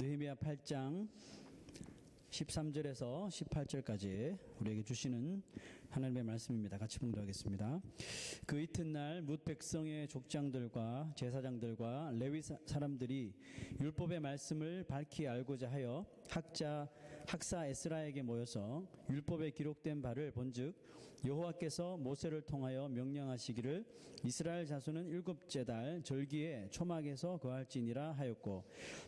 느헤미야 8장 13절에서 18절까지 우리에게 주시는 하나님의 말씀입니다. 같이 봉독하겠습니다. 그 이튿날 뭇 백성의 족장들과 제사장들과 레위 사람들이 율법의 말씀을 밝히 알고자 하여 학사 에스라에게 모여서 율법에 기록된 바를 본즉 여호와께서 모세를 통하여 명령하시기를 이스라엘 자손은 일곱째 달 절기에 초막에서 거할지니라 하였고,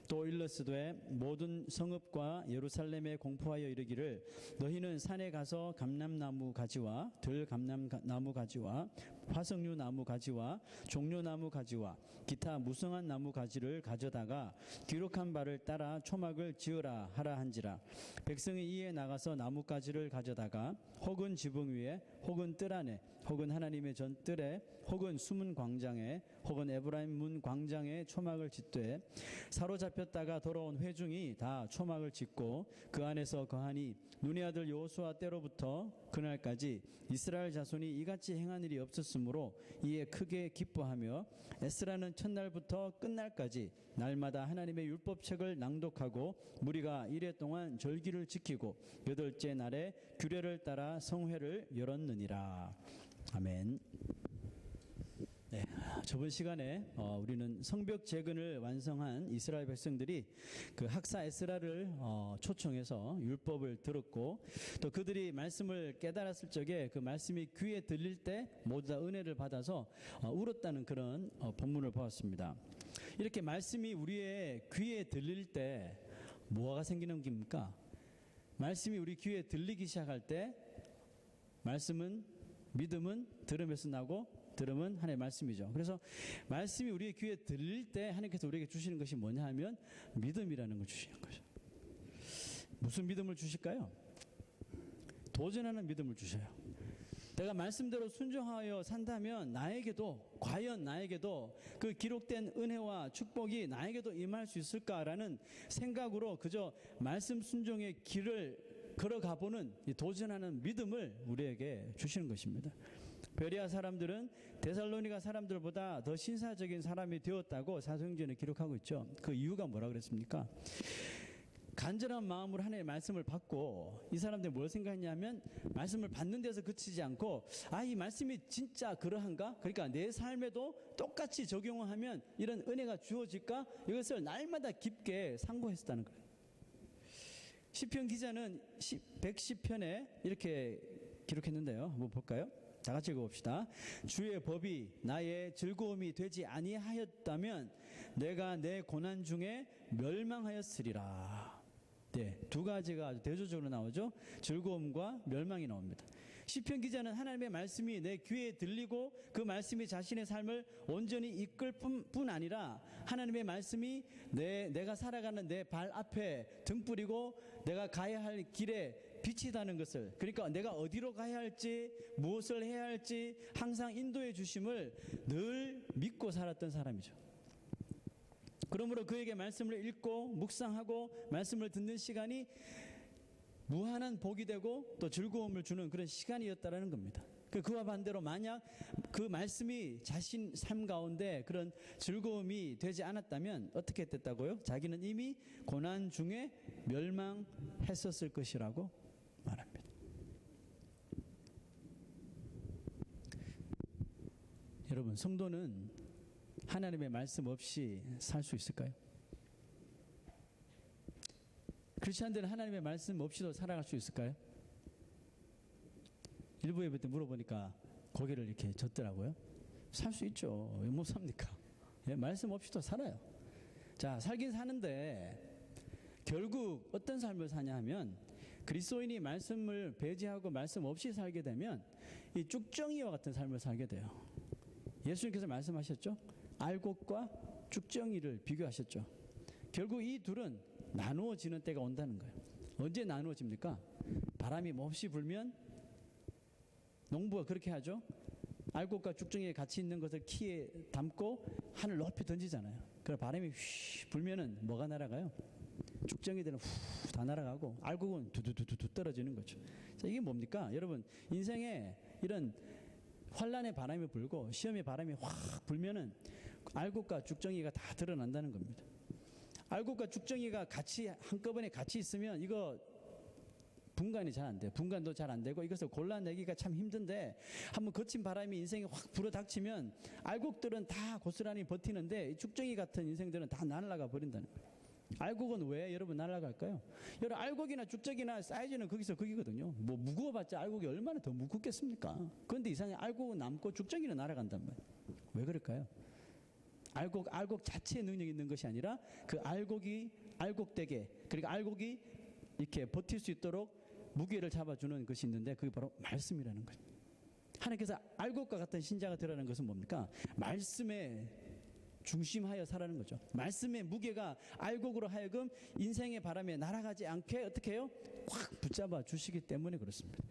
또 일러스되 모든 성읍과 예루살렘에 공포하여 이르기를 너희는 산에 가서 감람나무 가지와 들감람나무 가지와 화석류 나무 가지와 종려나무 가지와 기타 무성한 나무 가지를 가져다가 기록한 바를 따라 초막을 지으라 하라 한지라. 백성이 이에 나가서 나뭇가지를 가져다가 혹은 지붕 위에 혹은 뜰 안에 혹은 하나님의 전뜰에 혹은 수문 광장에 혹은 에브라임 문 광장에 초막을 짓되, 사로잡혔다가 돌아온 회중이 다 초막을 짓고 그 안에서 거하니 눈의 아들 여호수아 때로부터 그날까지 이스라엘 자손이 이같이 행한 일이 없었으므로 이에 크게 기뻐하며 에스라는 첫날부터 끝날까지 날마다 하나님의 율법책을 낭독하고 무리가 이레 동안 절기를 지키고 여덟째 날에 규례를 따라 성회를 열었느니라. 아멘. 네, 저번 시간에 우리는 성벽 재건을 완성한 이스라엘 백성들이 그 학사 에스라를 초청해서 율법을 들었고, 또 그들이 말씀을 깨달았을 적에 그 말씀이 귀에 들릴 때 모두 다 은혜를 받아서 울었다는 그런 본문을 보았습니다. 이렇게 말씀이 우리의 귀에 들릴 때 뭐가 생기는 겁니까? 말씀이 우리 귀에 들리기 시작할 때 믿음은 들음에서 나고 들음은 하나님의 말씀이죠. 그래서 말씀이 우리의 귀에 들릴 때 하나님께서 우리에게 주시는 것이 뭐냐 하면 믿음이라는 걸 주시는 거죠. 무슨 믿음을 주실까요? 도전하는 믿음을 주셔요. 내가 말씀대로 순종하여 산다면 과연 나에게도 그 기록된 은혜와 축복이 나에게도 임할 수 있을까라는 생각으로 그저 말씀 순종의 길을 걸어가 보는 도전하는 믿음을 우리에게 주시는 것입니다. 베레아 사람들은 데살로니가 사람들보다 더 신사적인 사람이 되었다고 사도행전에 기록하고 있죠. 그 이유가 뭐라 그랬습니까? 간절한 마음으로 하나님의 말씀을 받고, 이 사람들이 뭘 생각했냐면 말씀을 받는 데서 그치지 않고 이 말씀이 진짜 그러한가? 그러니까 내 삶에도 똑같이 적용을 하면 이런 은혜가 주어질까? 이것을 날마다 깊게 상고했었다는 거예요. 시편 기자는 110편에 이렇게 기록했는데요. 한번 볼까요? 다 같이 읽어봅시다. 주의 법이 나의 즐거움이 되지 아니하였다면 내가 내 고난 중에 멸망하였으리라. 네, 두 가지가 아주 대조적으로 나오죠. 즐거움과 멸망이 나옵니다. 시편 기자는 하나님의 말씀이 내 귀에 들리고 그 말씀이 자신의 삶을 온전히 이끌 뿐 아니라 하나님의 말씀이 내가 살아가는 내 발 앞에 등불이고 내가 가야 할 길에 빛이다는 것을, 그러니까 내가 어디로 가야 할지 무엇을 해야 할지 항상 인도해 주심을 늘 믿고 살았던 사람이죠. 그러므로 그에게 말씀을 읽고 묵상하고 말씀을 듣는 시간이 무한한 복이 되고 또 즐거움을 주는 그런 시간이었다라는 겁니다. 그와 반대로 만약 그 말씀이 자신 삶 가운데 그런 즐거움이 되지 않았다면 어떻게 됐다고요? 자기는 이미 고난 중에 멸망했었을 것이라고 말합니다. 여러분, 성도는 하나님의 말씀 없이 살 수 있을까요? 크리스찬들은 하나님의 말씀 없이도 살아갈 수 있을까요? 일부 예배 때 물어보니까 고개를 이렇게 젓더라고요. 살 수 있죠. 왜 못 삽니까? 말씀 없이도 살아요. 자, 살긴 사는데 결국 어떤 삶을 사냐 하면, 그리스도인이 말씀을 배제하고 말씀 없이 살게 되면 이 쭉정이와 같은 삶을 살게 돼요. 예수님께서 말씀하셨죠? 알곡과 쭉정이를 비교하셨죠. 결국 이 둘은 나누어지는 때가 온다는 거예요. 언제 나누어집니까? 바람이 몹시 불면 농부가 그렇게 하죠. 알곡과 쭉정이에 같이 있는 것을 키에 담고 하늘 높이 던지잖아요. 그럼 바람이 휘 불면은 뭐가 날아가요? 쭉정이들은 후 다 날아가고 알곡은 두두두두 떨어지는 거죠. 자, 이게 뭡니까? 여러분, 인생에 이런 환란의 바람이 불고 시험의 바람이 확 불면은 알곡과 쭉정이가 다 드러난다는 겁니다. 알곡과 죽정이가 같이 한꺼번에 같이 있으면 이거 분간이 잘 안 돼요. 분간도 잘 안 되고 이것을 골라내기가 참 힘든데 한번 거친 바람이 인생에 확 불어닥치면 알곡들은 다 고스란히 버티는데 죽정이 같은 인생들은 다 날아가 버린다는 거예요. 알곡은 왜 여러분 날아갈까요? 여러분 알곡이나 죽정이나 사이즈는 거기서 거기거든요. 뭐 무거워봤자 알곡이 얼마나 더 무겁겠습니까? 그런데 이상하게 알곡은 남고 죽정이는 날아간단 말이에요. 왜 그럴까요? 알곡 자체의 능력이 있는 것이 아니라 그 알곡되게 그러니까 알곡이 이렇게 버틸 수 있도록 무게를 잡아주는 것이 있는데 그게 바로 말씀이라는 거죠. 하나님께서 알곡과 같은 신자가 되라는 것은 뭡니까? 말씀에 중심하여 살아는 거죠. 말씀의 무게가 알곡으로 하여금 인생의 바람에 날아가지 않게 어떻게 해요? 확 붙잡아 주시기 때문에 그렇습니다.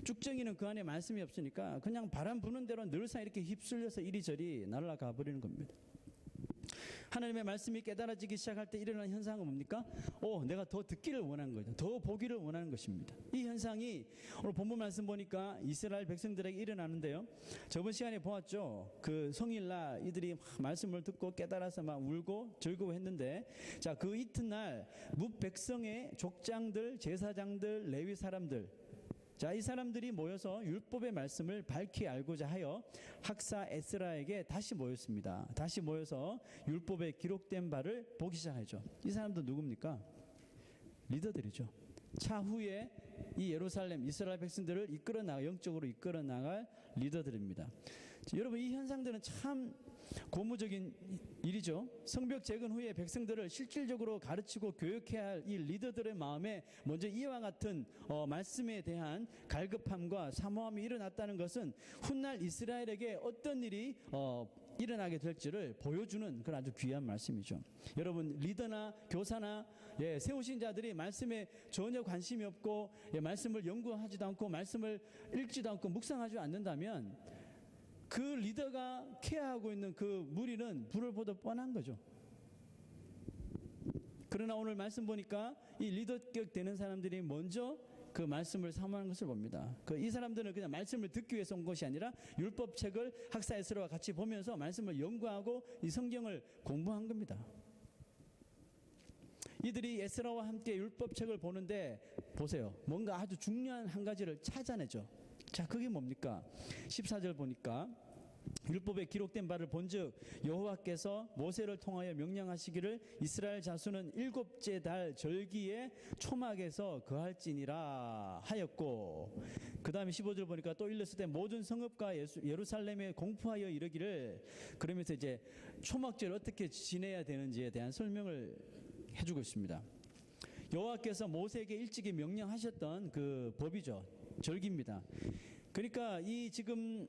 죽정이는 그 안에 말씀이 없으니까 그냥 바람 부는 대로 늘상 이렇게 휩쓸려서 이리저리 날아가 버리는 겁니다. 하나님의 말씀이 깨달아지기 시작할 때 일어나는 현상은 뭡니까? 내가 더 듣기를 원하는 거죠. 더 보기를 원하는 것입니다. 이 현상이 오늘 본문 말씀 보니까 이스라엘 백성들에게 일어나는데요. 저번 시간에 보았죠. 그 성일날 이들이 말씀을 듣고 깨달아서 막 울고 즐거워했는데 자, 그 이튿날 뭇 백성의 족장들, 제사장들, 레위 사람들 자, 이 사람들이 모여서 율법의 말씀을 밝히 알고자 하여 학사 에스라에게 다시 모였습니다. 다시 모여서 율법에 기록된 바를 보기 시작하죠. 이 사람도 누굽니까? 리더들이죠. 차후에 이 예루살렘 이스라엘 백성들을 영적으로 이끌어 나갈 리더들입니다. 자, 여러분 이 현상들은 참 고무적인 일이죠. 성벽 재건 후에 백성들을 실질적으로 가르치고 교육해야 할 이 리더들의 마음에 먼저 이와 같은 말씀에 대한 갈급함과 사모함이 일어났다는 것은 훗날 이스라엘에게 어떤 일이 일어나게 될지를 보여주는 그런 아주 귀한 말씀이죠. 여러분 리더나 교사나 세우신 자들이 말씀에 전혀 관심이 없고 말씀을 연구하지도 않고 말씀을 읽지도 않고 묵상하지 않는다면 그 리더가 케어하고 있는 그 무리는 불을 보듯 뻔한 거죠. 그러나 오늘 말씀 보니까 이 리더격 되는 사람들이 먼저 그 말씀을 사모하는 것을 봅니다. 이 사람들은 그냥 말씀을 듣기 위해서 온 것이 아니라 율법책을 학사 에스라와 같이 보면서 말씀을 연구하고 이 성경을 공부한 겁니다. 이들이 에스라와 함께 율법책을 보는데 보세요. 뭔가 아주 중요한 한 가지를 찾아내죠. 자, 그게 뭡니까? 14절 보니까 율법에 기록된 바를 본즉 여호와께서 모세를 통하여 명령하시기를 이스라엘 자손은 7째 달 절기에 초막에서 거할지니라 하였고 그 다음에 15절 보니까 또 일렀을 때 모든 성읍과 예루살렘에 공포하여 이르기를 그러면서 이제 초막절을 어떻게 지내야 되는지에 대한 설명을 해주고 있습니다. 여호와께서 모세에게 일찍이 명령하셨던 그 법이죠. 절기입니다. 그러니까 이 지금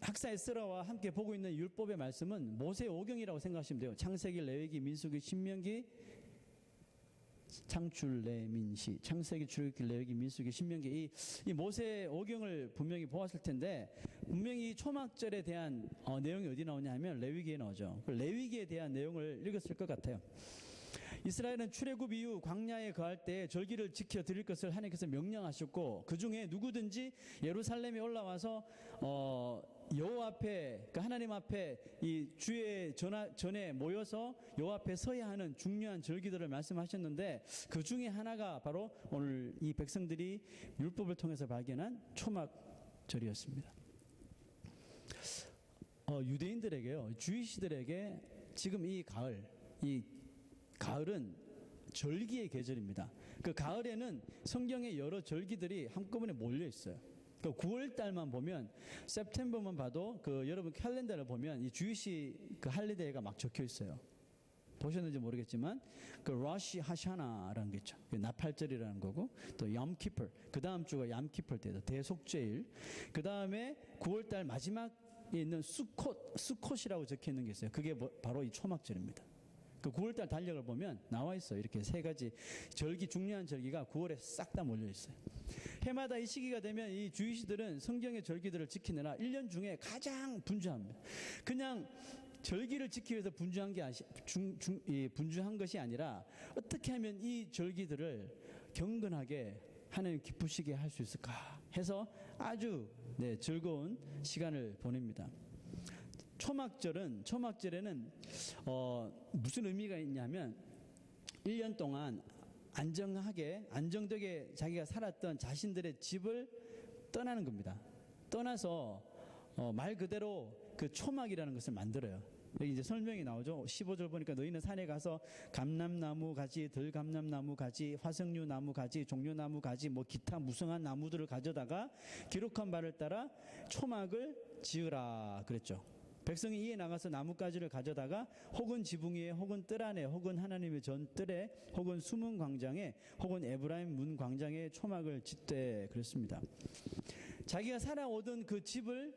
학사 에스라와 함께 보고 있는 율법의 말씀은 모세 오경이라고 생각하시면 돼요. 창세기, 레위기, 민수기, 신명기, 창출레민시, 창세기, 출애굽기, 레위기, 민수기, 신명기 이 모세 오경을 분명히 보았을 텐데 분명히 초막절에 대한 내용이 어디 나오냐 하면 레위기에 나오죠. 레위기에 대한 내용을 읽었을 것 같아요. 이스라엘은 출애굽 이후 광야에 거할 때 절기를 지켜 드릴 것을 하나님께서 명령하셨고 그 중에 누구든지 예루살렘에 올라와서 여호와 앞에 그러니까 하나님 앞에 이 주의 전에 모여서 여호와 앞에 서야 하는 중요한 절기들을 말씀하셨는데 그 중에 하나가 바로 오늘 이 백성들이 율법을 통해서 발견한 초막절이었습니다. 유대인들에게요, 주이시들에게 지금 이 가을은 절기의 계절입니다. 그 가을에는 성경의 여러 절기들이 한꺼번에 몰려 있어요. 그 9월 달만 보면 september만 봐도 그 여러분 캘린더를 보면 이 주이시 그 할리데이가 막 적혀 있어요. 보셨는지 모르겠지만 그 러시 하샤나라는 게 있죠. 나팔절이라는 거고 또 얌키플 그 다음 주가 얌키플 때도 대속죄일 그 다음에 9월 달 마지막에 있는 수콧이라고 적혀 있는 게 있어요. 그게 바로 이 초막절입니다. 그 9월달 달력을 보면 나와 있어요. 이렇게 세 가지 절기 중요한 절기가 9월에 싹 다 몰려 있어요. 해마다 이 시기가 되면 이 주이시들은 성경의 절기들을 지키느라 1년 중에 가장 분주합니다. 그냥 절기를 지키기 위해서 분주한 것이 아니라 어떻게 하면 이 절기들을 경건하게 하나님 기쁘시게 할 수 있을까 해서 아주 즐거운 시간을 보냅니다. 초막절에는 무슨 의미가 있냐면 1년 동안 안정되게 자기가 살았던 자신들의 집을 떠나는 겁니다. 떠나서 말 그대로 그 초막이라는 것을 만들어요. 여기 이제 설명이 나오죠. 15절 보니까 너희는 산에 가서 감람나무 가지, 들감람나무 가지, 화석류 나무 가지, 종려나무 가지, 뭐 기타 무성한 나무들을 가져다가 기록한 바를 따라 초막을 지으라 그랬죠. 백성이 이에 나가서 나뭇가지를 가져다가 혹은 지붕 위에 혹은 뜰 안에 혹은 하나님의 전뜰에 혹은 숨은 광장에 혹은 에브라임 문 광장에 초막을 짓되 그랬습니다. 자기가 살아오던 그 집을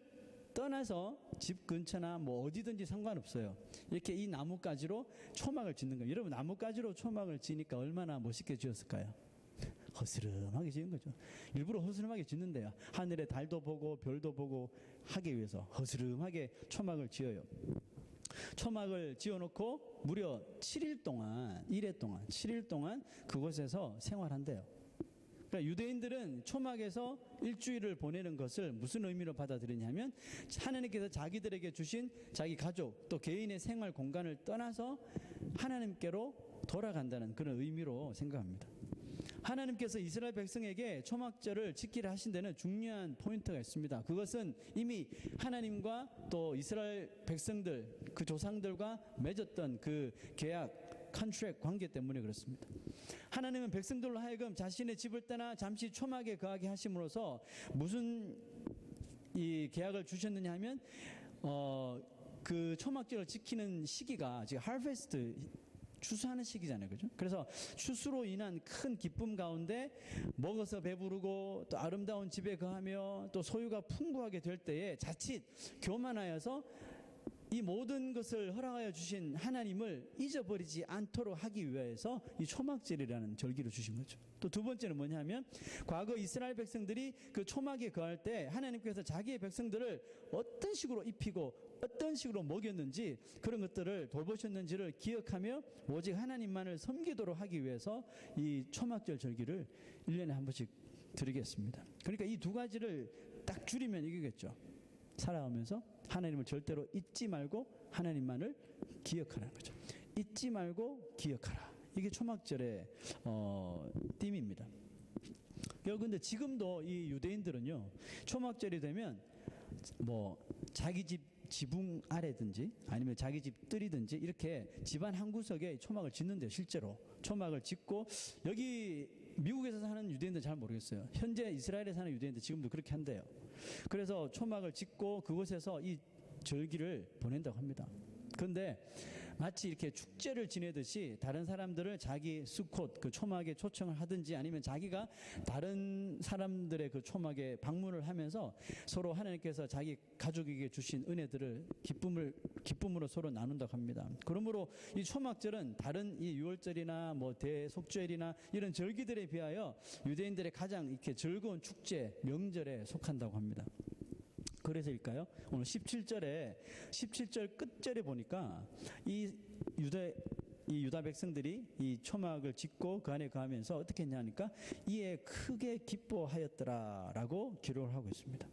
떠나서 집 근처나 뭐 어디든지 상관없어요. 이렇게 이 나뭇가지로 초막을 짓는 거예요. 여러분 나뭇가지로 초막을 지니까 얼마나 멋있게 지었을까요? 허스름하게 지은 거죠. 일부러 허스름하게 짓는데요. 하늘에 달도 보고 별도 보고 하기 위해서 허스름하게 초막을 지어요. 초막을 지어놓고 무려 7일 동안 7일 동안 그곳에서 생활한대요. 그러니까 유대인들은 초막에서 일주일을 보내는 것을 무슨 의미로 받아들이냐면 하나님께서 자기들에게 주신 자기 가족 또 개인의 생활 공간을 떠나서 하나님께로 돌아간다는 그런 의미로 생각합니다. 하나님께서 이스라엘 백성에게 초막절을 지키라 하신 데는 중요한 포인트가 있습니다. 그것은 이미 하나님과 또 이스라엘 백성들 그 조상들과 맺었던 그 계약 컨트랙 관계 때문에 그렇습니다. 하나님은 백성들로 하여금 자신의 집을 떠나 잠시 초막에 거하게 하심으로써 무슨 이 계약을 주셨느냐 하면 그 초막절을 지키는 시기가 지금 하베스트 추수하는 시기잖아요. 그죠? 그래서 추수로 인한 큰 기쁨 가운데 먹어서 배부르고 또 아름다운 집에 거하며 또 소유가 풍부하게 될 때에 자칫 교만하여서 이 모든 것을 허락하여 주신 하나님을 잊어버리지 않도록 하기 위해서 이 초막절이라는 절기를 주신 거죠. 또 두 번째는 뭐냐면 과거 이스라엘 백성들이 그 초막에 거할 때 하나님께서 자기의 백성들을 어떤 식으로 입히고 어떤 식으로 먹였는지 그런 것들을 돌보셨는지를 기억하며 오직 하나님만을 섬기도록 하기 위해서 이 초막절 절기를 1년에 한 번씩 드리겠습니다. 그러니까 이 두 가지를 딱 줄이면 이거겠죠. 살아가면서 하나님을 절대로 잊지 말고 하나님만을 기억하라는 거죠. 잊지 말고 기억하라. 이게 초막절의 띠입니다. 근데 지금도 이 유대인들은요, 초막절이 되면 뭐 자기 집 지붕 아래든지 아니면 자기 집 뜰이든지 이렇게 집안 한 구석에 초막을 짓는데요. 실제로 초막을 짓고 여기 미국에서 사는 유대인들은 잘 모르겠어요. 현재 이스라엘에 사는 유대인들 지금도 그렇게 한대요. 그래서 초막을 짓고 그곳에서 이 절기를 보낸다고 합니다. 그런데 마치 이렇게 축제를 지내듯이 다른 사람들을 자기 수콧 그 초막에 초청을 하든지 아니면 자기가 다른 사람들의 그 초막에 방문을 하면서 서로 하나님께서 자기 가족에게 주신 은혜들을 기쁨으로 서로 나눈다고 합니다. 그러므로 이 초막절은 다른 이 유월절이나 뭐 대속절이나 이런 절기들에 비하여 유대인들의 가장 이렇게 즐거운 축제 명절에 속한다고 합니다. 그래서일까요? 오늘 17절 끝절에 보니까 이 유다 백성들이 이 초막을 짓고 그 안에 거하면서 어떻게 했냐니까 이에 크게 기뻐하였더라라고 기록을 하고 있습니다.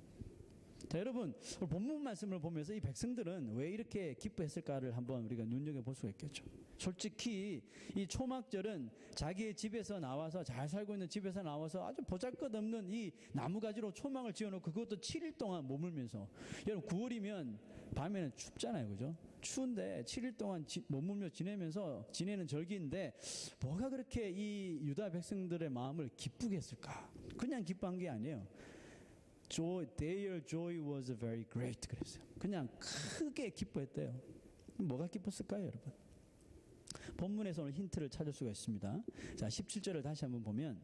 자, 여러분 본문 말씀을 보면서 이 백성들은 왜 이렇게 기뻐했을까를 한번 우리가 눈여겨볼 수가 있겠죠. 솔직히 이 초막절은 자기의 집에서 나와서 잘 살고 있는 집에서 나와서 아주 보잘것없는 이 나무가지로 초막을 지어놓고 그것도 7일 동안 머물면서 여러분 9월이면 밤에는 춥잖아요. 그죠? 추운데 7일 동안 머물며 지내는 절기인데 뭐가 그렇게 이 유다 백성들의 마음을 기쁘게 했을까? 그냥 기뻐한 게 아니에요. Their joy was very great 그랬어요. 그냥 크게 기뻐했대요. 뭐가 기뻤을까요, 여러분? 본문에서 오늘 힌트를 찾을 수가 있습니다. 자, 17절을 다시 한번 보면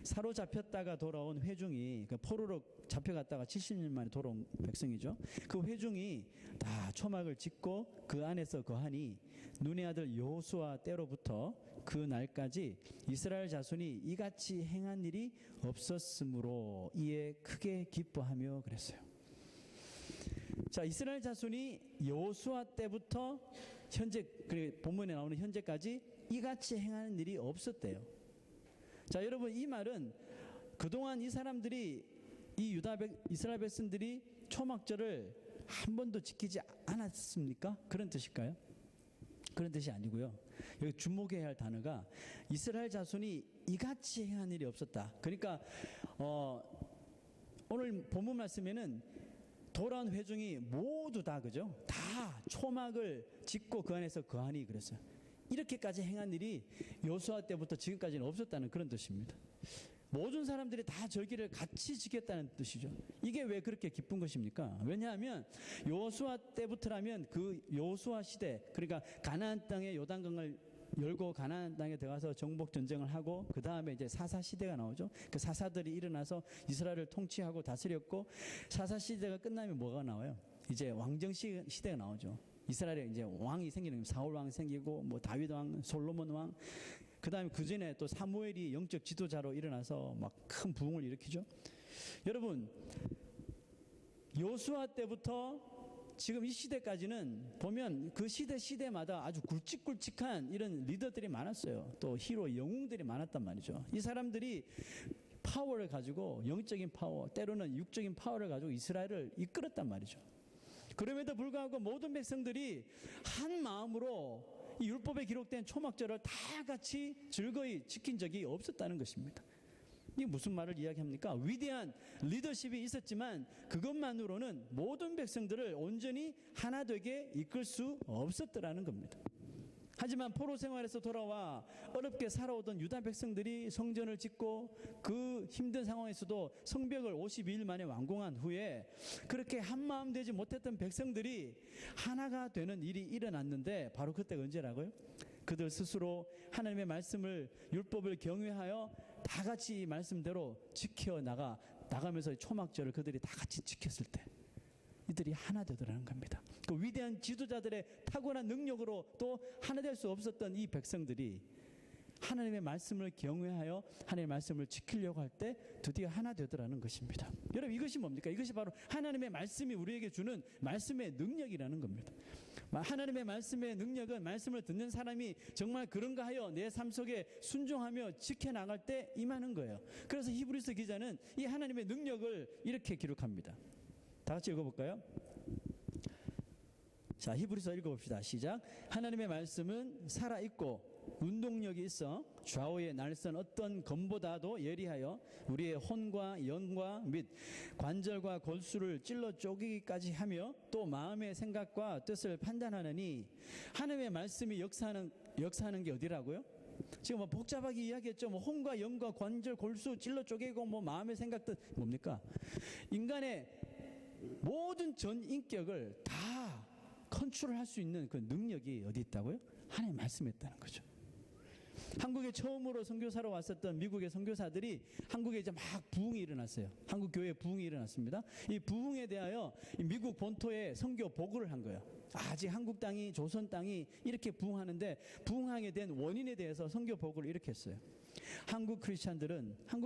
사로잡혔다가 돌아온 회중이 그 포로로 잡혀갔다가 70년 만에 돌아온 백성이죠. 그 회중이 다 초막을 짓고 그 안에서 거하니 눈의 아들 여호수아 때로부터 그 날까지 이스라엘 자손이 이같이 행한 일이 없었으므로 이에 크게 기뻐하며 그랬어요. 자, 이스라엘 자손이 여호수아 때부터 현재 본문에 나오는 현재까지 이같이 행하는 일이 없었대요. 자, 여러분 이 말은 그동안 이 사람들이 이스라엘 백성들이 초막절을 한 번도 지키지 않았습니까? 그런 뜻일까요? 그런 뜻이 아니고요. 여기 주목해야 할 단어가 이스라엘 자손이 이같이 행한 일이 없었다. 그러니까 오늘 본문 말씀에는 돌아온 회중이 모두 다 그죠? 다 초막을 짓고 그 안에서 거하니 그랬어요. 이렇게까지 행한 일이 여호수아 때부터 지금까지는 없었다는 그런 뜻입니다. 모든 사람들이 다 절기를 같이 지켰다는 뜻이죠. 이게 왜 그렇게 기쁜 것입니까? 왜냐하면 여호수아 때부터라면 그 여호수아 시대, 그러니까 가나안 땅의 요단강을 열고 가나안 땅에 들어가서 정복 전쟁을 하고 그 다음에 이제 사사 시대가 나오죠. 그 사사들이 일어나서 이스라엘을 통치하고 다스렸고 사사 시대가 끝나면 뭐가 나와요? 이제 왕정 시대가 나오죠. 이스라엘에 이제 왕이 생기는 거예요. 사울 왕 생기고 뭐 다윗 왕, 솔로몬 왕. 그 다음에 그 전에 또 사무엘이 영적 지도자로 일어나서 막 큰 부흥을 일으키죠. 여러분, 여호수아 때부터 지금 이 시대까지는 보면 그 시대마다 아주 굵직굵직한 이런 리더들이 많았어요. 또 히로 영웅들이 많았단 말이죠. 이 사람들이 파워를 가지고 영적인 파워, 때로는 육적인 파워를 가지고 이스라엘을 이끌었단 말이죠. 그럼에도 불구하고 모든 백성들이 한 마음으로 이 율법에 기록된 초막절을 다 같이 즐거이 지킨 적이 없었다는 것입니다. 이게 무슨 말을 이야기합니까? 위대한 리더십이 있었지만 그것만으로는 모든 백성들을 온전히 하나 되게 이끌 수 없었더라는 겁니다. 하지만 포로 생활에서 돌아와 어렵게 살아오던 유다 백성들이 성전을 짓고 그 힘든 상황에서도 성벽을 52일 만에 완공한 후에 그렇게 한마음 되지 못했던 백성들이 하나가 되는 일이 일어났는데 바로 그때가 언제라고요? 그들 스스로 하나님의 말씀을 율법을 경외하여 다 같이 말씀대로 지켜 나가면서 초막절을 그들이 다 같이 지켰을 때 이들이 하나 되더라는 겁니다. 그 위대한 지도자들의 탁월한 능력으로 또 하나 될 수 없었던 이 백성들이 하나님의 말씀을 경외하여 하나님의 말씀을 지키려고 할 때 드디어 하나 되더라는 것입니다. 여러분, 이것이 뭡니까? 이것이 바로 하나님의 말씀이 우리에게 주는 말씀의 능력이라는 겁니다. 하나님의 말씀의 능력은 말씀을 듣는 사람이 정말 그런가 하여 내 삶 속에 순종하며 지켜나갈 때 임하는 거예요. 그래서 히브리서 기자는 이 하나님의 능력을 이렇게 기록합니다. 다 같이 읽어볼까요? 자, 히브리서 읽어봅시다. 시작. 하나님의 말씀은 살아있고 운동력이 있어 좌우의 날선 어떤 검보다도 예리하여 우리의 혼과 영과 및 관절과 골수를 찔러 쪼개기까지 하며 또 마음의 생각과 뜻을 판단하느니 하나님의 말씀이 역사하는 게 어디라고요? 지금 뭐 복잡하게 이야기했죠. 뭐 혼과 영과 관절 골수 찔러 쪼개고 뭐 마음의 생각 뜻 뭡니까? 인간의 모든 전 인격을 다 컨트롤할 수 있는 그 능력이 어디 있다고요? 하나님의 말씀에 있다는 거죠. 한국에 처음으로 선교사로 왔었던 미국의 선교사들이 한국에 이제 막 부흥이 일어났어요. 한국 교회에 부흥이 일어났습니다. 이 부흥에 대하여 미국 본토에 선교 보고를 한 거예요. 아직 한국 땅이 조선 땅이 이렇게 부흥하는데 부흥하게 된 원인에 대해서 선교 보고를 이렇게 했어요. 한국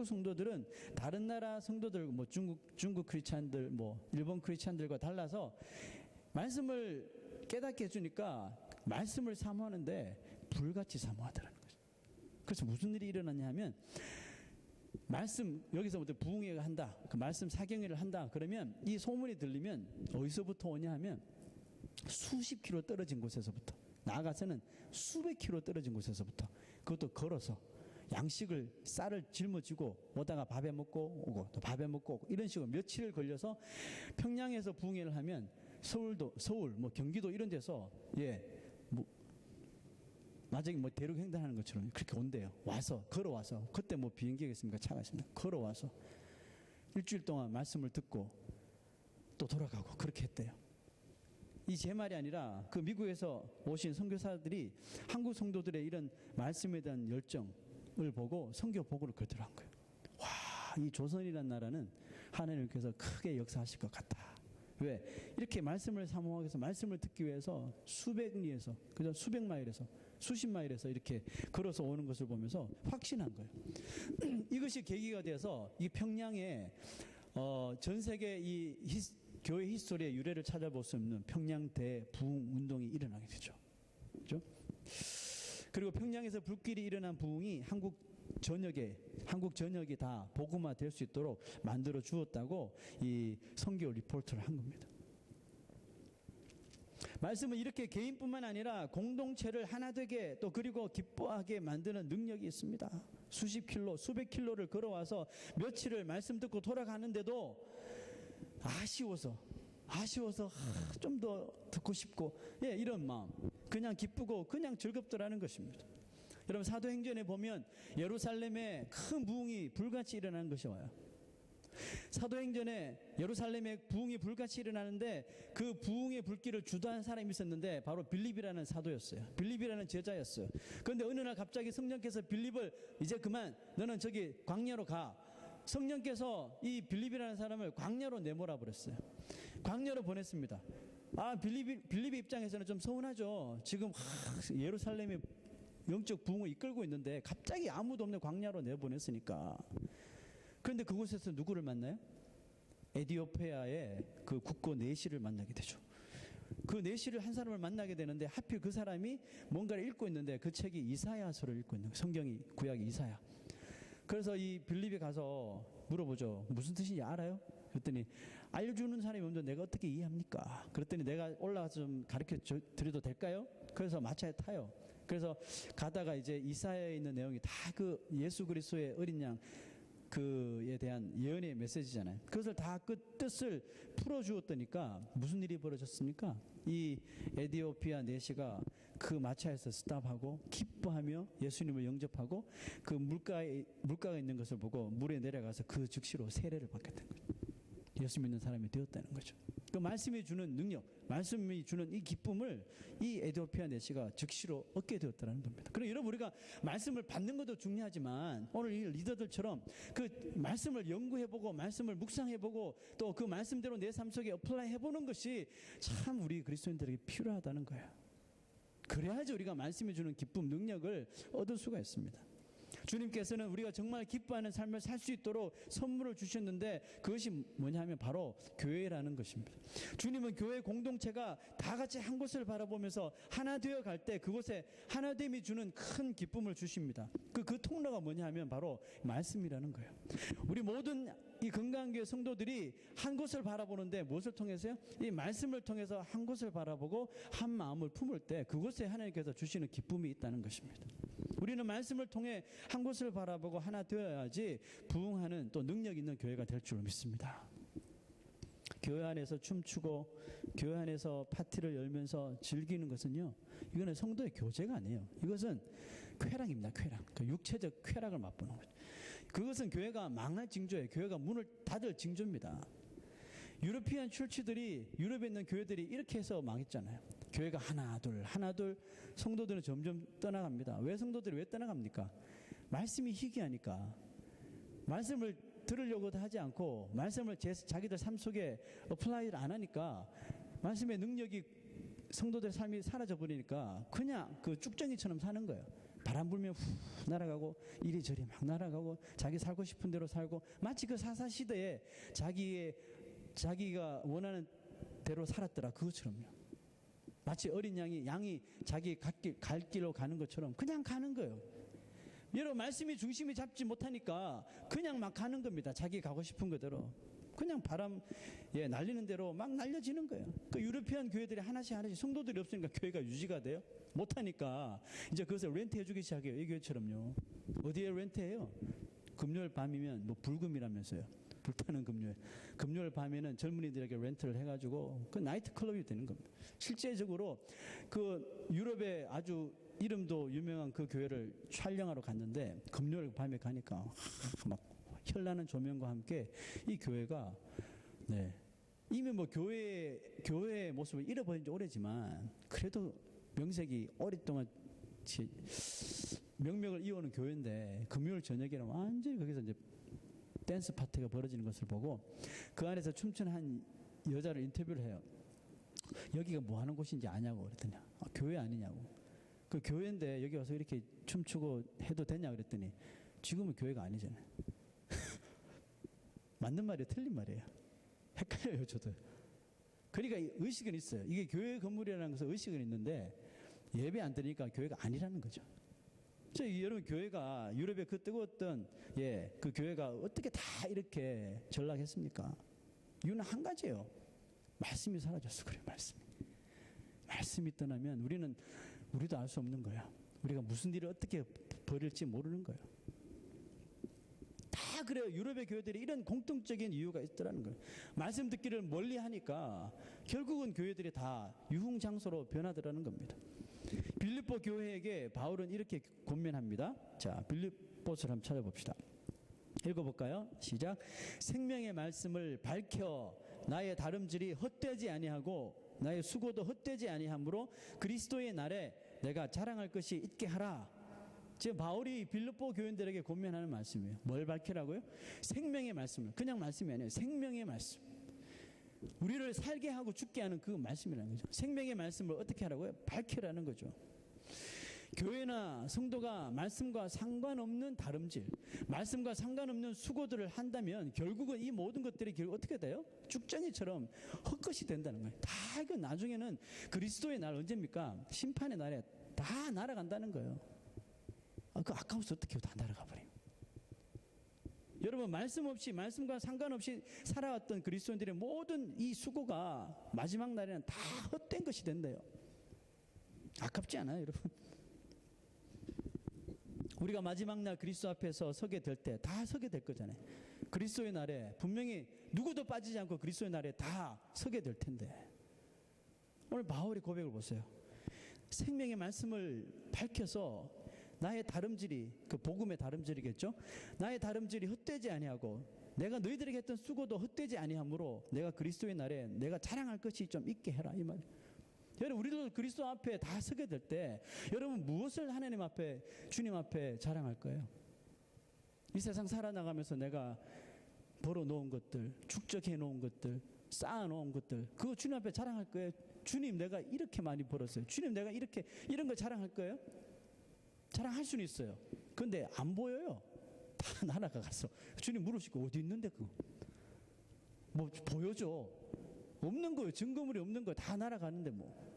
성도들은 다른 나라 성도들, 뭐 중국 크리스찬들, 뭐 일본 크리스찬들과 달라서 말씀을 깨닫게 해주니까 말씀을 사모하는데 불같이 사모하더라는 거죠. 그래서 무슨 일이 일어났냐 하면 말씀 여기서부터 부흥회가 한다. 그 말씀 사경회를 한다. 그러면 이 소문이 들리면 어디서부터 오냐 하면 수십 킬로 떨어진 곳에서부터 나아가서는 수백 킬로 떨어진 곳에서부터 그것도 걸어서 양식을 쌀을 짊어지고 오다가 밥에 먹고 오고 또 밥에 먹고 오고 이런 식으로 며칠을 걸려서 평양에서 부흥회를 하면 서울 뭐 경기도 이런 데서 나중에 뭐 대륙 횡단하는 것처럼 그렇게 온대요. 와서 걸어와서 그때 뭐 비행기가 있습니까? 차가 있습니까? 걸어와서 일주일 동안 말씀을 듣고 또 돌아가고 그렇게 했대요. 이 제 말이 아니라 그 미국에서 오신 선교사들이 한국 성도들의 이런 말씀에 대한 열정을 보고 선교 보고를 그대로 한 거예요. 와, 이 조선이라는 나라는 하나님께서 크게 역사하실 것 같다. 왜? 이렇게 말씀을 사모하기 위해서 말씀을 듣기 위해서 수백 리에서 그죠? 수백 마일에서 수십 마일에서 이렇게 걸어서 오는 것을 보면서 확신한 거예요. 이것이 계기가 돼서 이 평양에 전 세계 이 교회 히스토리의 유래를 찾아볼 수 없는 평양 대부흥 운동이 일어나게 되죠. 그렇죠? 그리고 평양에서 불길이 일어난 부흥이 한국 전역이 다 복음화 될 수 있도록 만들어 주었다고 이 선교 리포트를 한 겁니다. 말씀은 이렇게 개인뿐만 아니라 공동체를 하나 되게 또 그리고 기뻐하게 만드는 능력이 있습니다. 수십 킬로, 수백 킬로를 걸어와서 며칠을 말씀 듣고 돌아가는데도 아쉬워서 좀 더 듣고 싶고, 예, 이런 마음, 그냥 기쁘고 그냥 즐겁더라는 것입니다. 여러분, 사도행전에 보면 예루살렘에 큰 부흥이 불같이 일어나는 것이 와요. 사도행전에 예루살렘에 부흥이 불같이 일어나는데 그 부흥의 불길을 주도한 사람이 있었는데 바로 빌립이라는 사도였어요. 빌립이라는 제자였어요. 그런데 어느 날 갑자기 성령께서 빌립을 이제 그만, 너는 저기 광야로 가. 성령께서 이 빌립이라는 사람을 광야로 내몰아 버렸어요. 광야로 보냈습니다. 빌립의 입장에서는 좀 서운하죠. 지금 예루살렘의 영적 부흥을 이끌고 있는데 갑자기 아무도 없는 광야로 내보냈으니까. 그런데 그곳에서 누구를 만나요? 에디오피아의 그 국고 내시를 만나게 되죠. 그 내시를 한 사람을 만나게 되는데 하필 그 사람이 뭔가를 읽고 있는데 그 책이 이사야서를 읽고 있는 거예요. 성경이 구약이 이사야. 그래서 이 빌립이 가서 물어보죠. 무슨 뜻인지 알아요? 그랬더니 알려주는 사람이 없는데 내가 어떻게 이해합니까? 그랬더니 내가 올라가서 좀 가르쳐 드려도 될까요? 그래서 마차에 타요. 그래서 가다가 이제 이사야에 있는 내용이 다 그 예수 그리스도의 어린 양 그에 대한 예언의 메시지잖아요. 그것을 다 그 뜻을 풀어주었더니까 무슨 일이 벌어졌습니까? 이 에디오피아 내시가 그 마차에서 스탑하고 기뻐하며 예수님을 영접하고 그 물가가 있는 것을 보고 물에 내려가서 그 즉시로 세례를 받게 된 거죠. 예수 믿는 사람이 되었다는 거죠. 그 말씀이 주는 능력, 말씀이 주는 이 기쁨을 이 에디오피아 내시가 즉시로 얻게 되었다는 겁니다. 그럼 여러분, 우리가 말씀을 받는 것도 중요하지만 오늘 이 리더들처럼 그 말씀을 연구해보고 말씀을 묵상해보고 또 그 말씀대로 내 삶 속에 어플라이 해보는 것이 참 우리 그리스도인들에게 필요하다는 거예요. 그래야지 우리가 말씀이 주는 기쁨, 능력을 얻을 수가 있습니다. 주님께서는 우리가 정말 기뻐하는 삶을 살 수 있도록 선물을 주셨는데 그것이 뭐냐 하면 바로 교회라는 것입니다. 주님은 교회 공동체가 다 같이 한 곳을 바라보면서 하나 되어 갈 때 그곳에 하나됨이 주는 큰 기쁨을 주십니다. 그 통로가 뭐냐 하면 바로 말씀이라는 거예요. 우리 모든 이 건강교회 성도들이 한 곳을 바라보는데 무엇을 통해서요? 이 말씀을 통해서 한 곳을 바라보고 한 마음을 품을 때 그곳에 하나님께서 주시는 기쁨이 있다는 것입니다. 우리는 말씀을 통해 한 곳을 바라보고 하나 되어야지 부흥하는 또 능력 있는 교회가 될 줄 믿습니다. 교회 안에서 춤추고 교회 안에서 파티를 열면서 즐기는 것은요, 이거는 성도의 교제가 아니에요. 이것은 쾌락입니다. 쾌락. 그 육체적 쾌락을 맛보는 거죠. 그것은 교회가 망할 징조예요. 교회가 문을 닫을 징조입니다. 유러피안 철치들이, 유럽에 있는 교회들이 이렇게 해서 망했잖아요. 교회가 하나 둘 성도들은 점점 떠나갑니다. 왜 성도들이 왜 떠나갑니까? 말씀이 희귀하니까. 말씀을 들으려고도 하지 않고 말씀을 자기들 삶 속에 어플라이를 안 하니까 말씀의 능력이 성도들의 삶이 사라져 버리니까 그냥 그 쭉정이처럼 사는 거예요. 바람 불면 후 날아가고 이리저리 막 날아가고 자기 살고 싶은 대로 살고 마치 그 사사시대에 자기가 원하는 대로 살았더라 그것처럼요. 마치 어린 양이 자기 갈 길로 가는 것처럼 그냥 가는 거예요. 여러분, 말씀이 중심이 잡지 못하니까 그냥 막 가는 겁니다. 자기 가고 싶은 거대로 그냥 바람 날리는 대로 막 날려지는 거예요. 그 유러피안 교회들이 하나씩 성도들이 없으니까 교회가 유지가 돼요? 못하니까 이제 그것을 렌트해 주기 시작해요. 이 교회처럼요. 어디에 렌트해요? 금요일 밤이면 뭐 불금이라면서요. 불타는 금요일 밤에는 젊은이들에게 렌트를 해가지고 그 나이트 클럽이 되는 겁니다. 실제적으로 그 유럽의 아주 이름도 유명한 그 교회를 촬영하러 갔는데 금요일 밤에 가니까 막 현란한 조명과 함께 이 교회가 이미 뭐 교회의 모습을 잃어버린 지 오래지만 그래도 명색이 오랫동안 명명을 이어오는 교회인데 금요일 저녁에는 완전히 거기서 이제 댄스 파티가 벌어지는 것을 보고 그 안에서 춤추는 한 여자를 인터뷰를 해요. 여기가 뭐 하는 곳인지 아냐고 그랬더니 교회 아니냐고. 그 교회인데 여기 와서 이렇게 춤추고 해도 되냐 그랬더니 지금은 교회가 아니잖아요. 맞는 말이에요, 틀린 말이에요? 헷갈려요, 저도. 그러니까 의식은 있어요. 이게 교회 건물이라는 것은 의식은 있는데 예배 안 드리니까 교회가 아니라는 거죠. 여러분, 교회가 유럽의 그 뜨거웠던 그 교회가 어떻게 다 이렇게 전락했습니까? 이유는 한 가지예요. 말씀이 사라졌어. 그래요, 말씀이 떠나면 우리도 알 수 없는 거야. 우리가 무슨 일을 어떻게 벌일지 모르는 거예요. 다 그래요. 유럽의 교회들이 이런 공통적인 이유가 있더라는 거예요. 말씀 듣기를 멀리 하니까 결국은 교회들이 다 유흥장소로 변하더라는 겁니다. 빌립보 교회에게 바울은 이렇게 권면합니다. 자, 빌립보서를 한번 찾아봅시다. 읽어볼까요? 시작. 생명의 말씀을 밝혀 나의 다름질이 헛되지 아니하고 나의 수고도 헛되지 아니하므로 그리스도의 날에 내가 자랑할 것이 있게 하라. 지금 바울이 빌립보 교인들에게 권면하는 말씀이에요. 뭘 밝히라고요? 생명의 말씀을. 그냥 말씀이 아니에요. 생명의 말씀. 우리를 살게 하고 죽게 하는 그 말씀이라는 거죠. 생명의 말씀을 어떻게 하라고요? 밝히라는 거죠. 교회나 성도가 말씀과 상관없는 다름질, 말씀과 상관없는 수고들을 한다면 결국은 이 모든 것들이 결국 어떻게 돼요? 쭉정이처럼 헛것이 된다는 거예요. 다 이거 나중에는 그리스도의 날 언제입니까? 심판의 날에 다 날아간다는 거예요. 그 아까워서 어떻게 다 날아가 버려요. 여러분, 말씀 없이, 말씀과 상관없이 살아왔던 그리스도인들의 모든 이 수고가 마지막 날에는 다 헛된 것이 된대요. 아깝지 않아요, 여러분? 우리가 마지막 날 그리스도 앞에서 서게 될 때 다 서게 될 거잖아요. 그리스도의 날에 분명히 누구도 빠지지 않고 그리스도의 날에 다 서게 될 텐데, 오늘 바울의 고백을 보세요. 생명의 말씀을 밝혀서 나의 다름질이, 그 복음의 다름질이겠죠. 나의 다름질이 헛되지 아니하고 내가 너희들에게 했던 수고도 헛되지 아니하므로 내가 그리스도의 날에 내가 자랑할 것이 좀 있게 해라, 이 말. 여러분, 우리도 그리스도 앞에 다 서게 될 때 여러분 무엇을 하나님 앞에, 주님 앞에 자랑할 거예요? 이 세상 살아나가면서 내가 벌어놓은 것들, 축적해 놓은 것들, 쌓아놓은 것들, 그거 주님 앞에 자랑할 거예요? 주님, 내가 이렇게 많이 벌었어요. 주님, 내가 이렇게 이런 거 자랑할 거예요? 자랑할 수는 있어요. 근데 안 보여요. 다 날아가서 주님 물으시고 어디 있는데 그거 뭐 보여줘. 없는 거예요. 증거물이 없는 거예요. 다 날아가는데 뭐.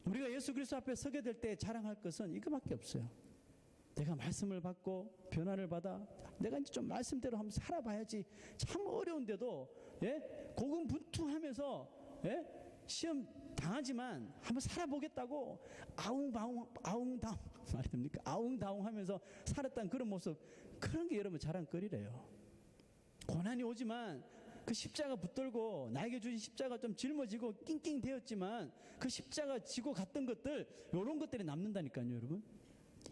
우리가 예수 그리스도 앞에 서게 될 때 자랑할 것은 이거밖에 없어요. 내가 말씀을 받고 변화를 받아 내가 이제 좀 말씀대로 한번 살아봐야지. 참 어려운데도 고군분투하면서 시험 당하지만 한번 살아보겠다고 아웅다웅 말이 됩니까? 아웅다웅하면서 살았던 그런 모습, 그런 게 여러분 자랑거리래요. 고난이 오지만 그 십자가 붙들고 나에게 주신 십자가 좀 짊어지고 낑낑 되었지만 그 십자가 지고 갔던 것들, 이런 것들이 남는다니까요, 여러분.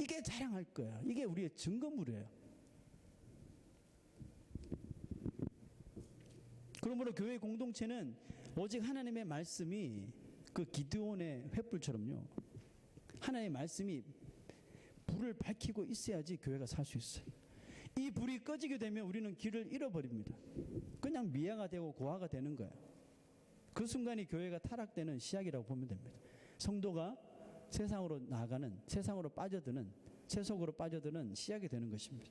이게 자랑할 거야. 이게 우리의 증거물이에요. 그러므로 교회 공동체는 오직 하나님의 말씀이 그 기드온의 횃불처럼요, 하나님의 말씀이 불을 밝히고 있어야지 교회가 살 수 있어요. 이 불이 꺼지게 되면 우리는 길을 잃어버립니다. 그냥 미아가 되고 고아가 되는 거예요. 그 순간이 교회가 타락되는 시작이라고 보면 됩니다. 성도가 세상으로 나아가는, 세상으로 빠져드는, 세속으로 빠져드는 시작이 되는 것입니다.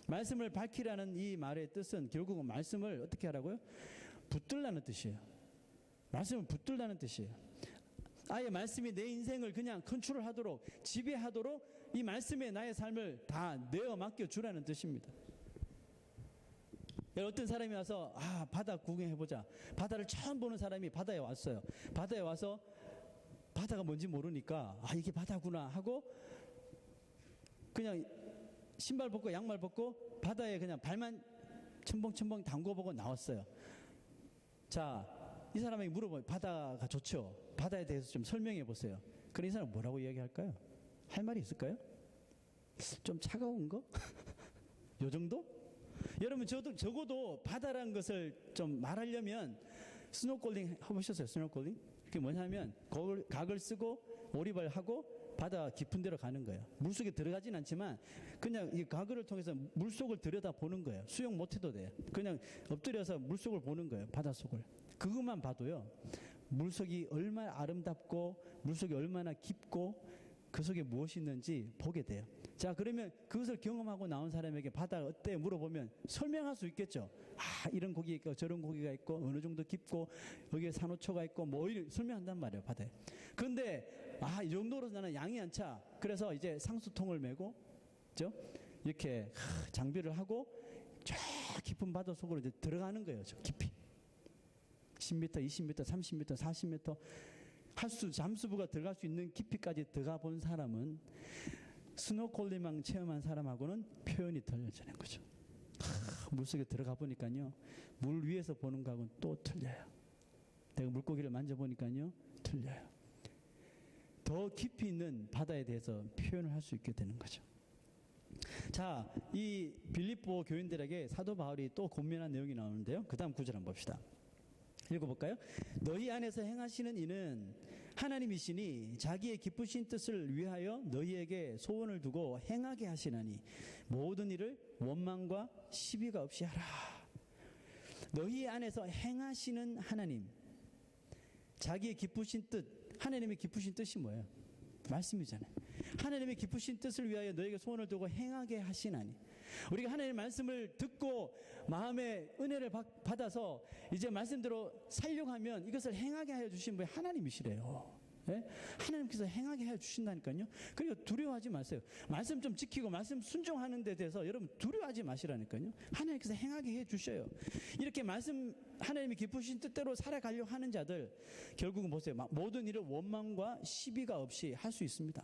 말씀을 밝히라는 이 말의 뜻은 결국은 말씀을 어떻게 하라고요? 붙들라는 뜻이에요. 말씀을 붙들라는 뜻이에요. 아예 말씀이 내 인생을 그냥 컨트롤하도록, 지배하도록 이 말씀에 나의 삶을 다 내어 맡겨주라는 뜻입니다. 어떤 사람이 와서 바다 구경해보자. 바다를 처음 보는 사람이 바다에 왔어요. 바다에 와서 바다가 뭔지 모르니까 이게 바다구나 하고 그냥 신발 벗고 양말 벗고 바다에 그냥 발만 첨벙첨벙 담궈보고 나왔어요. 자, 이 사람에게 물어봐요. 바다가 좋죠? 바다에 대해서 좀 설명해 보세요. 그럼 이 사람 뭐라고 이야기할까요? 할 말이 있을까요? 좀 차가운 거? 요 정도? 여러분, 적어도 바다라는 것을 좀 말하려면 스노클링 해보셨어요? 스노클링? 그게 뭐냐면 각을 쓰고 오리발 하고 바다 깊은 데로 가는 거예요. 물속에 들어가진 않지만 그냥 이 가글을 통해서 물속을 들여다 보는 거예요. 수영 못해도 돼요. 그냥 엎드려서 물속을 보는 거예요. 바닷속을. 그것만 봐도요, 물속이 얼마나 아름답고 물속이 얼마나 깊고 그 속에 무엇이 있는지 보게 돼요. 자, 그러면 그것을 경험하고 나온 사람에게 바다가 어때 물어보면 설명할 수 있겠죠. 이런 고기가 있고 저런 고기가 있고 어느 정도 깊고 여기에 산호초가 있고 뭐 이런 설명한단 말이에요, 바다에. 그런데 이 정도로 나는 양이 안 차. 그래서 이제 상수통을 메고 그죠? 이렇게 장비를 하고 저 깊은 바다 속으로 이제 들어가는 거예요. 저 깊이. 10m, 20m, 30m, 40m 잠수부가 들어갈 수 있는 깊이까지 들어가 본 사람은 스노클링만 체험한 사람하고는 표현이 달라지는 거죠. 물속에 들어가 보니까요, 물 위에서 보는 거하고는 또 틀려요. 내가 물고기를 만져보니까요, 틀려요. 더 깊이 있는 바다에 대해서 표현을 할 수 있게 되는 거죠. 자, 이 빌립보 교인들에게 사도 바울이 또 권면한 내용이 나오는데요. 그 다음 구절 한번 봅시다. 읽어볼까요? 너희 안에서 행하시는 이는 하나님이시니 자기의 기쁘신 뜻을 위하여 너희에게 소원을 두고 행하게 하시나니 모든 일을 원망과 시비가 없이 하라. 너희 안에서 행하시는 하나님, 자기의 기쁘신 뜻, 하나님의 기쁘신 뜻이 뭐예요? 말씀이잖아요. 하나님의 기쁘신 뜻을 위하여 너에게 소원을 두고 행하게 하시나니, 우리가 하나님의 말씀을 듣고 마음의 은혜를 받아서 이제 말씀대로 살려고 하면 이것을 행하게 하여 주신 분이 하나님이시래요. 예? 하나님께서 행하게 해 주신다니까요. 그러니까 두려워하지 마세요. 말씀 좀 지키고 말씀 순종하는 데 대해서 여러분 두려워하지 마시라니까요. 하나님께서 행하게 해 주셔요. 이렇게 말씀 하나님이 기쁘신 뜻대로 살아가려고 하는 자들 결국은 보세요. 모든 일을 원망과 시비가 없이 할 수 있습니다.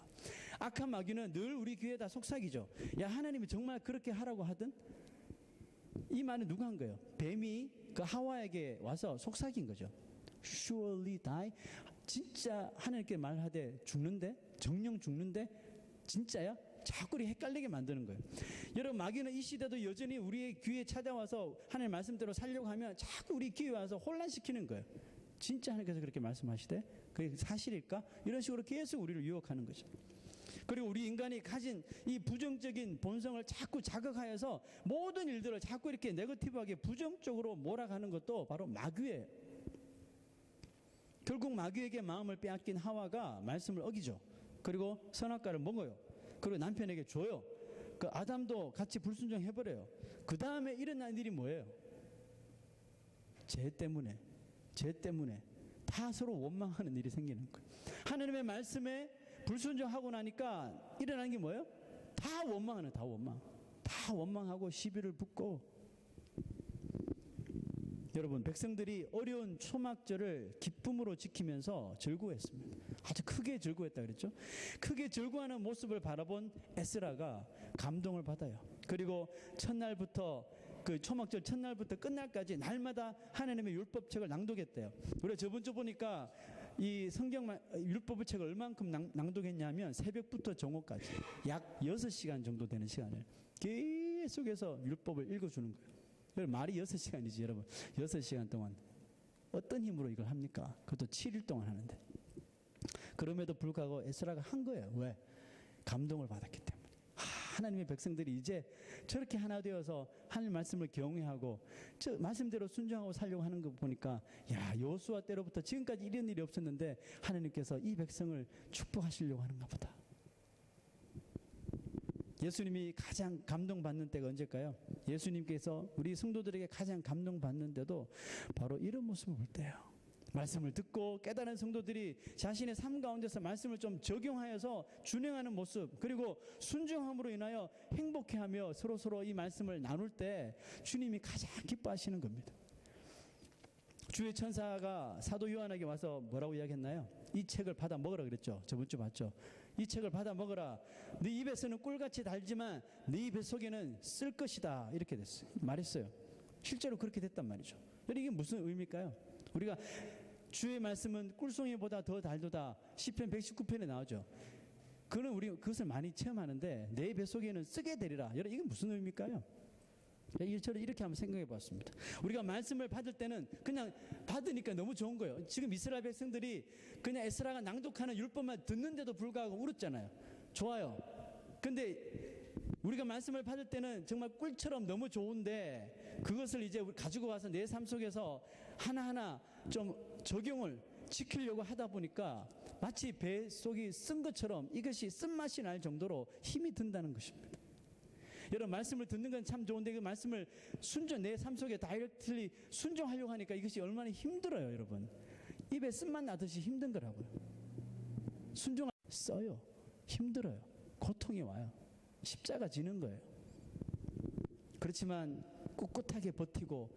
악한 마귀는 늘 우리 귀에다 속삭이죠. 야, 하나님이 정말 그렇게 하라고 하든? 이 말은 누가 한 거예요? 뱀이 그 하와에게 와서 속삭인 거죠. Surely die. 진짜 하나님께 말하되 죽는데? 정령 죽는데? 진짜야? 자꾸 헷갈리게 만드는 거예요. 여러분, 마귀는 이 시대도 여전히 우리의 귀에 찾아와서 하나님 말씀대로 살려고 하면 자꾸 우리 귀에 와서 혼란시키는 거예요. 진짜 하나님께서 그렇게 말씀하시되? 그게 사실일까? 이런 식으로 계속 우리를 유혹하는 거죠. 그리고 우리 인간이 가진 이 부정적인 본성을 자꾸 자극하여서 모든 일들을 자꾸 이렇게 네거티브하게 부정적으로 몰아가는 것도 바로 마귀예요. 결국 마귀에게 마음을 빼앗긴 하와가 말씀을 어기죠. 그리고 선악과를 먹어요. 그리고 남편에게 줘요. 그 아담도 같이 불순종해버려요. 그 다음에 일어난 일이 뭐예요? 죄 때문에 다 서로 원망하는 일이 생기는 거예요. 하나님의 말씀에 불순종하고 나니까 일어난 게 뭐예요? 다 원망하는, 다 원망하고 시비를 붙고. 여러분, 백성들이 어려운 초막절을 기쁨으로 지키면서 즐거워했습니다. 아주 크게 즐거워했다 그랬죠. 크게 즐거워하는 모습을 바라본 에스라가 감동을 받아요. 그리고 첫날부터 그 초막절 첫날부터 끝날까지 날마다 하나님의 율법책을 낭독했대요. 우리가 저번 주 보니까 이 성경 율법의 책을 얼만큼 낭독했냐면 새벽부터 정오까지 약 6시간 정도 되는 시간을 계속해서 율법을 읽어주는 거예요. 말이 6시간이지 여러분. 6시간 동안 어떤 힘으로 이걸 합니까? 그것도 7일 동안 하는데. 그럼에도 불구하고 에스라가 한 거예요. 왜? 감동을 받았기 때문에. 하나님의 백성들이 이제 저렇게 하나 되어서 하나님 말씀을 경외하고 저 말씀대로 순종하고 살려고 하는 거 보니까, 야, 여호수아 때로부터 지금까지 이런 일이 없었는데 하나님께서 이 백성을 축복하시려고 하는가 보다. 예수님이 가장 감동받는 때가 언제일까요? 예수님께서 우리 성도들에게 가장 감동받는 때도 바로 이런 모습을 볼 때예요. 말씀을 듣고 깨달은 성도들이 자신의 삶 가운데서 말씀을 좀 적용하여서 준행하는 모습, 그리고 순종함으로 인하여 행복해하며 서로 이 말씀을 나눌 때 주님이 가장 기뻐하시는 겁니다. 주의 천사가 사도 요한에게 와서 뭐라고 이야기했나요? 이 책을 받아 먹으라 그랬죠. 저번 주 봤죠. 이 책을 받아 먹으라. 네 입에서는 꿀같이 달지만 네 뱃속에는 쓸 것이다. 이렇게 됐어요. 말했어요. 실제로 그렇게 됐단 말이죠. 이게 무슨 의미일까요? 우리가 주의 말씀은 꿀송이보다 더 달도다. 시편 119편에 나오죠. 그는 우리 그것을 많이 체험하는데 내 뱃속에는 쓰게 되리라. 여러분, 이게 무슨 의미일까요? 저를 이렇게 한번 생각해 봤습니다. 우리가 말씀을 받을 때는 그냥 받으니까 너무 좋은 거예요. 지금 이스라엘 백성들이 그냥 에스라가 낭독하는 율법만 듣는데도 불구하고 울었잖아요. 좋아요. 근데 우리가 말씀을 받을 때는 정말 꿀처럼 너무 좋은데 그것을 이제 가지고 와서 내 삶 속에서 하나하나 좀 적용을 지키려고 하다 보니까 마치 배 속이 쓴 것처럼 이것이 쓴맛이 날 정도로 힘이 든다는 것입니다. 여러분, 말씀을 듣는 건 참 좋은데 그 말씀을 내 삶 속에 다이렉트리 순종하려고 하니까 이것이 얼마나 힘들어요. 여러분, 입에 쓴맛 나듯이 힘든 거라고요. 써요. 힘들어요. 고통이 와요. 십자가 지는 거예요. 그렇지만 꿋꿋하게 버티고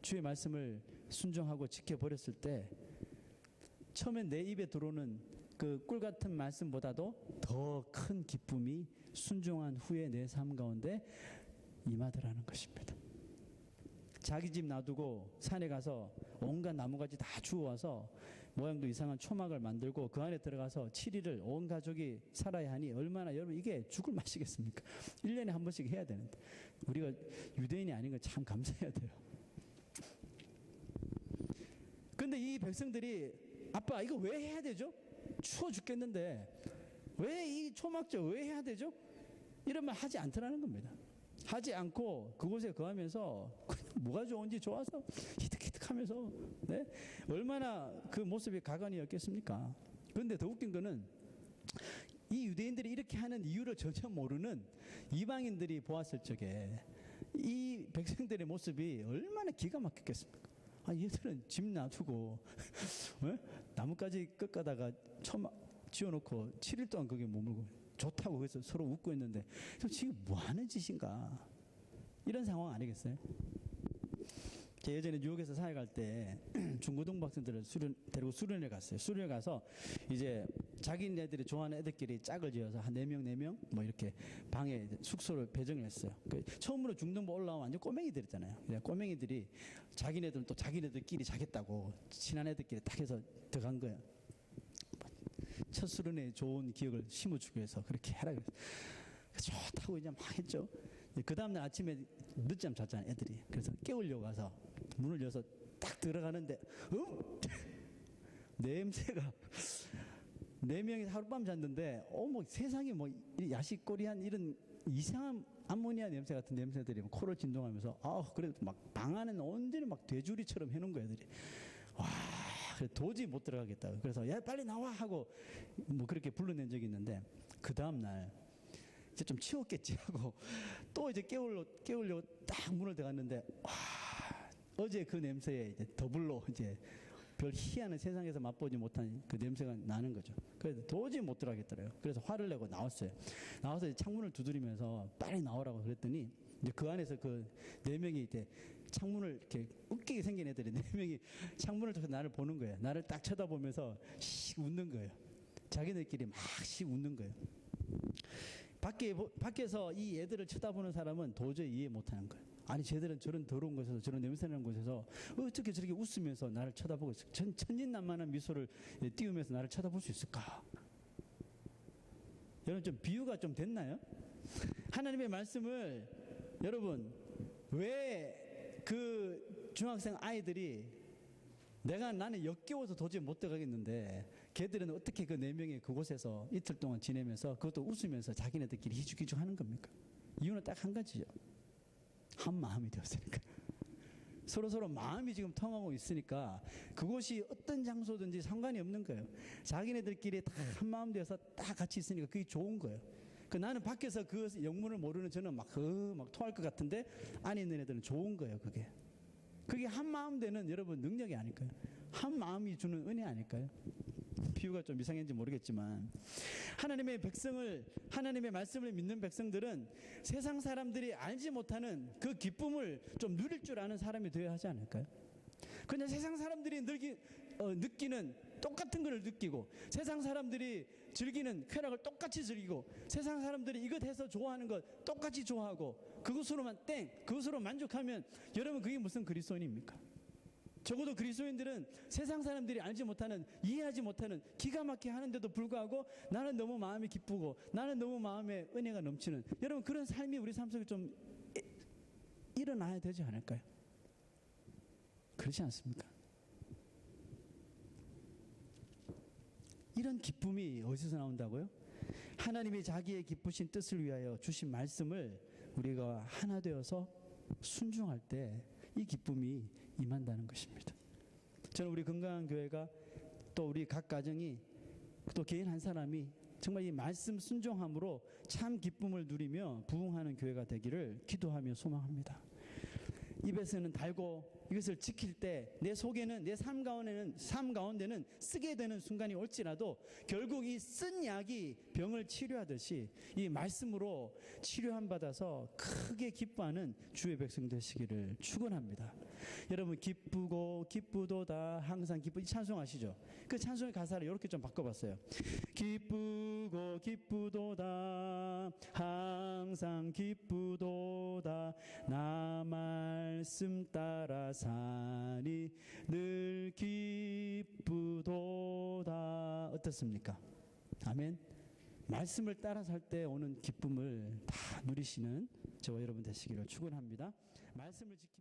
주의 말씀을 순종하고 지켜버렸을 때 처음에 내 입에 들어오는 그 꿀 같은 말씀보다도 더 큰 기쁨이 순종한 후에 내 삶 가운데 임하더라는 것입니다. 자기 집 놔두고 산에 가서 온갖 나무가지 다 주워와서 모양도 이상한 초막을 만들고 그 안에 들어가서 7일을 온 가족이 살아야 하니 얼마나 여러분 이게 죽을 맛이겠습니까? 1년에 한 번씩 해야 되는데 우리가 유대인이 아닌 걸 참 감사해야 돼요. 근데 이 백성들이 아빠 이거 왜 해야 되죠? 추워 죽겠는데 왜 이 초막절 왜 해야 되죠? 이런 말 하지 않더라는 겁니다. 하지 않고 그곳에 거하면서 뭐가 좋은지 좋아서 히득히득하면서 네? 얼마나 그 모습이 가관이었겠습니까? 그런데 더 웃긴 거는 이 유대인들이 이렇게 하는 이유를 전혀 모르는 이방인들이 보았을 적에 이 백성들의 모습이 얼마나 기가 막혔겠습니까? 아, 얘들은 집 놔두고 나뭇가지 끝가다가 초막 지어놓고 7일 동안 거기에 머물고 좋다고 해서 서로 웃고 있는데 지금 뭐 하는 짓인가? 이런 상황 아니겠어요? 제가 예전에 뉴욕에서 사역할 때 중고등부 학생들을 데리고 수련회 갔어요. 수련회 가서 이제 자기네들이 좋아하는 애들끼리 짝을 지어서 한 4명 뭐 이렇게 방에 숙소를 배정을 했어요. 처음으로 중등부 올라오면 완전 꼬맹이들이잖아요. 꼬맹이들이 자기네들은 또 자기네들끼리 자겠다고 친한 애들끼리 딱 해서 들어간 거예요. 첫 수련회 좋은 기억을 심어주기 위해서 그렇게 해라 그랬어요. 좋다고 이제 막 했죠. 그 다음날 아침에 늦잠 잤잖아요, 애들이. 그래서 깨우려고 가서 문을 열어서 딱 들어가는데 냄새가 4명이 하룻밤 잤는데 뭐 세상에 뭐 야식거리한 이런 이상한 암모니아 냄새 같은 냄새들이 코를 진동하면서 그래도 막 방 안에는 온전히 막 돼지우리처럼 해놓은 거예요, 애들이. 와, 도저히 못 들어가겠다. 그래서 야 빨리 나와 하고 뭐 그렇게 불러낸 적이 있는데 그 다음날 이제 좀 치웠겠지 하고 또 이제 깨우려고 딱 문을 들어갔는데 와, 어제 그 냄새에 이제 더불로 이제 별 희한한 세상에서 맛보지 못한 그 냄새가 나는 거죠. 그래서 도저히 못 들어가겠더래요. 그래서 화를 내고 나왔어요. 나와서 이제 창문을 두드리면서 빨리 나오라고 그랬더니 이제 그 안에서 그 4명이 이제 창문을 이렇게 웃기게 생긴 애들이 4명이 창문을 통해서 나를 보는 거예요. 나를 딱 쳐다보면서 씩 웃는 거예요. 자기네끼리 막 씩 웃는 거예요. 밖에서 이 애들을 쳐다보는 사람은 도저히 이해 못하는 거예요. 아니 쟤들은 저런 더러운 곳에서 저런 냄새나는 곳에서 어떻게 저렇게 웃으면서 나를 쳐다보고 있을까? 천진난만한 미소를 띄우면서 나를 쳐다볼 수 있을까? 여러분 좀 비유가 좀 됐나요? 하나님의 말씀을 여러분 왜 그 중학생 아이들이 나는 역겨워서 도저히 못 들어가겠는데 걔들은 어떻게 그 4명이 그곳에서 이틀 동안 지내면서 그것도 웃으면서 자기네들끼리 희죽희죽 하는 겁니까? 이유는 딱 한 가지죠. 한 마음이 되었으니까. 서로 마음이 지금 통하고 있으니까 그곳이 어떤 장소든지 상관이 없는 거예요. 자기네들끼리 다 한 마음 되어서 딱 같이 있으니까 그게 좋은 거예요. 나는 밖에서 그 영문을 모르는 저는 막 토할 것 같은데 안에 있는 애들은 좋은 거예요. 그게 한 마음 되는 여러분 능력이 아닐까요? 한 마음이 주는 은혜 아닐까요? 비유가 좀 이상했는지 모르겠지만 하나님의 말씀을 믿는 백성들은 세상 사람들이 알지 못하는 그 기쁨을 좀 누릴 줄 아는 사람이 되어야 하지 않을까요? 그냥 세상 사람들이 느끼는 똑같은 것을 느끼고 세상 사람들이 즐기는 쾌락을 똑같이 즐기고 세상 사람들이 이것 해서 좋아하는 것 똑같이 좋아하고 그것으로 만족하면 여러분 그게 무슨 그리스도인입니까? 적어도 그리스도인들은 세상 사람들이 알지 못하는 이해하지 못하는 기가 막히게 하는데도 불구하고 나는 너무 마음이 기쁘고 나는 너무 마음에 은혜가 넘치는 여러분 그런 삶이 우리 삶 속에 좀 일어나야 되지 않을까요? 그렇지 않습니까? 이런 기쁨이 어디서 나온다고요? 하나님이 자기의 기쁘신 뜻을 위하여 주신 말씀을 우리가 하나 되어서 순종할 때 이 기쁨이 임한다는 것입니다. 저는 우리 건강한 교회가 또 우리 각 가정이 또 개인 한 사람이 정말 이 말씀 순종함으로 참 기쁨을 누리며 부흥하는 교회가 되기를 기도하며 소망합니다. 입에서는 달고 이것을 지킬 때 내 속에는 내 삶 가운데는 쓰게 되는 순간이 올지라도 결국 이 쓴 약이 병을 치료하듯이 이 말씀으로 치료함 받아서 크게 기뻐하는 주의 백성 되시기를 축원합니다. 여러분 기쁘고 기쁘도다 항상 기쁘 이 찬송 아시죠? 그 찬송의 가사를 이렇게 좀 바꿔봤어요. 기쁘고 기쁘도다 항상 기쁘도다 나 말씀 따라 사니 늘 기쁘도다. 어떻습니까? 아멘. 말씀을 따라 살 때 오는 기쁨을 다 누리시는 저와 여러분 되시기를 축원합니다. 말씀을 지키면